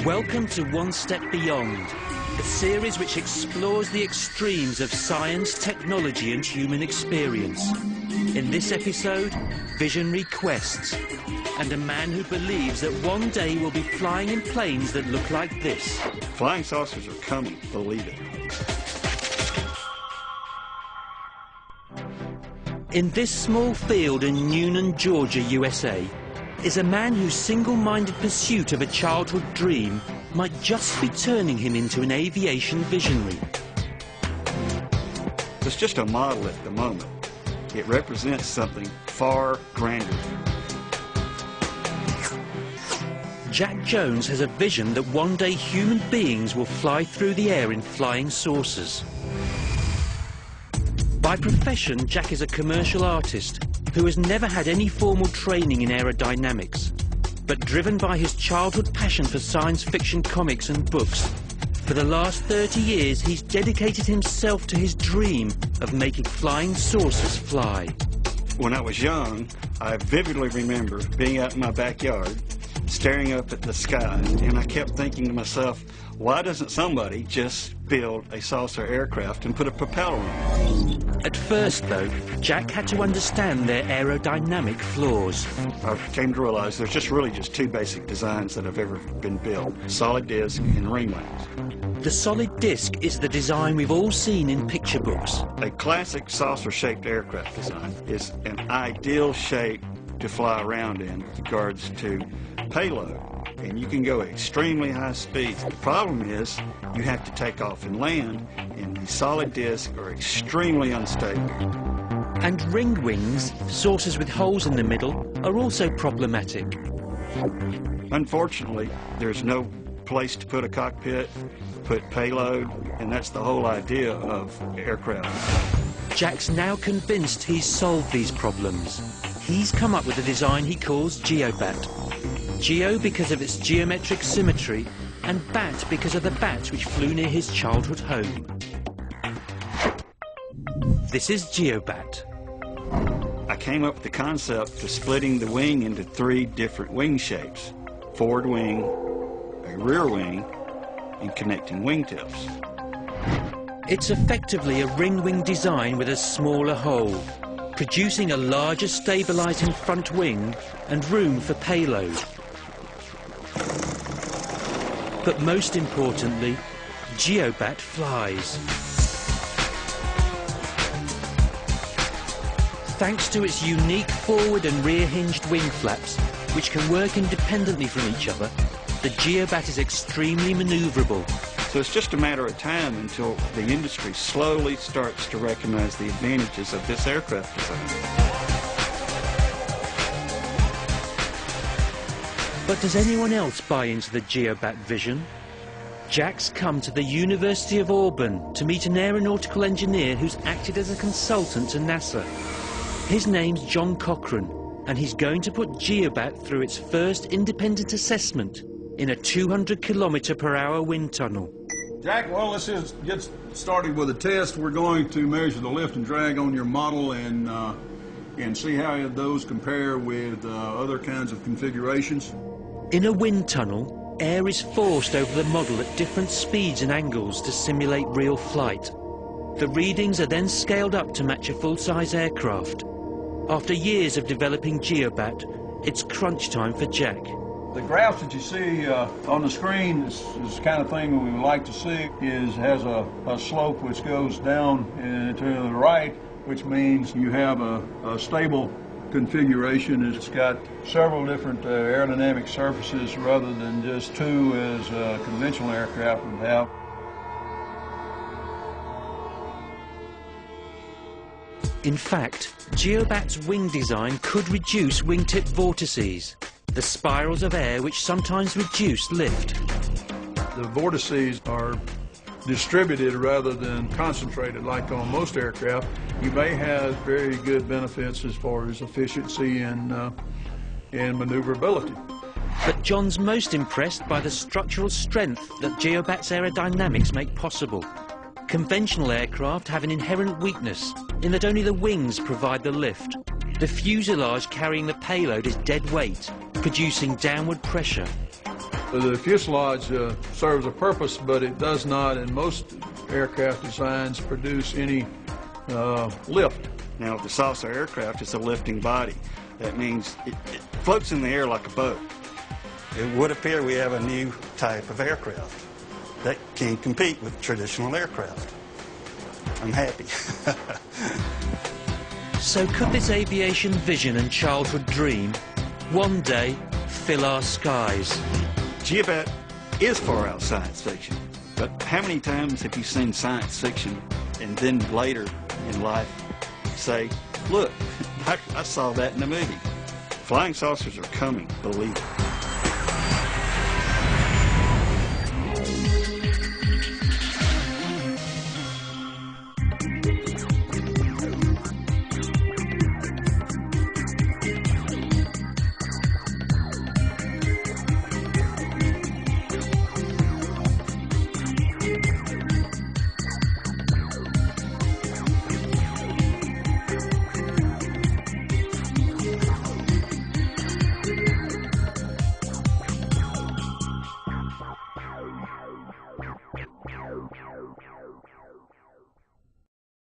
Welcome to One Step Beyond, a series which explores the extremes of science, technology and human experience. In this episode, visionary quests, and a man who believes that one day we'll be flying in planes that look like this. Flying saucers are coming, believe it. In this small field in Newnan, Georgia, USA, is a man whose single-minded pursuit of a childhood dream might just be turning him into an aviation visionary. It's just a model at the moment. It represents something far grander. Jack Jones has a vision that one day human beings will fly through the air in flying saucers. By profession, Jack is a commercial artist who has never had any formal training in aerodynamics, but driven by his childhood passion for science fiction comics and books, for the last 30 years he's dedicated himself to his dream of making flying saucers fly. When I was young, I vividly remember being out in my backyard, staring up at the sky, and I kept thinking to myself, why doesn't somebody just build a saucer aircraft and put a propeller on it? At first, though, Jack had to understand their aerodynamic flaws. I came to realize there's just two basic designs that have ever been built: solid disc and ring wings. The solid disc is the design we've all seen in picture books. A classic saucer-shaped aircraft design is an ideal shape to fly around in with regards to payload, and you can go at extremely high speeds. The problem is you have to take off and land, and the solid discs are extremely unstable. And ring wings, saucers with holes in the middle, are also problematic. Unfortunately, there's no place to put a cockpit, put payload, and that's the whole idea of aircraft. Jack's now convinced he's solved these problems. He's come up with a design he calls Geobat. Geo because of its geometric symmetry, and Bat because of the bats which flew near his childhood home. This is Geobat. I came up with the concept of splitting the wing into three different wing shapes: forward wing, a rear wing, and connecting wingtips. It's effectively a ring wing design with a smaller hole, producing a larger stabilizing front wing and room for payload. But most importantly, Geobat flies. Thanks to its unique forward and rear hinged wing flaps, which can work independently from each other, the Geobat is extremely maneuverable. So it's just a matter of time until the industry slowly starts to recognize the advantages of this aircraft design. But does anyone else buy into the Geobat vision? Jack's come to the University of Auburn to meet an aeronautical engineer who's acted as a consultant to NASA. His name's John Cochran, and he's going to put Geobat through its first independent assessment in a 200-kilometer-per-hour wind tunnel. Jack, well, let's just get started with a test. We're going to measure the lift and drag on your model and see how those compare with other kinds of configurations. In a wind tunnel, air is forced over the model at different speeds and angles to simulate real flight. The readings are then scaled up to match a full-size aircraft. After years of developing Geobat, it's crunch time for Jack. The graphs that you see on the screen is the kind of thing we would like to see. Has a slope which goes down to the right, which means you have a stable configuration. It's got several different aerodynamic surfaces rather than just two as a conventional aircraft would have. In fact, Geobat's wing design could reduce wingtip vortices, the spirals of air which sometimes reduce lift. The vortices are distributed rather than concentrated like on most aircraft. You may have very good benefits as far as efficiency and maneuverability. But John's most impressed by the structural strength that Geobat's aerodynamics make possible. Conventional aircraft have an inherent weakness in that only the wings provide the lift. The fuselage carrying the payload is dead weight, producing downward pressure. The fuselage serves a purpose, but it does not, in most aircraft designs, produce any lift. Now, the saucer aircraft is a lifting body. That means it floats in the air like a boat. It would appear we have a new type of aircraft that can compete with traditional aircraft. I'm happy. So could this aviation vision and childhood dream one day fill our skies? Geobat is far out science fiction, but how many times have you seen science fiction and then later in life say, look, I saw that in a movie. Flying saucers are coming, believe it.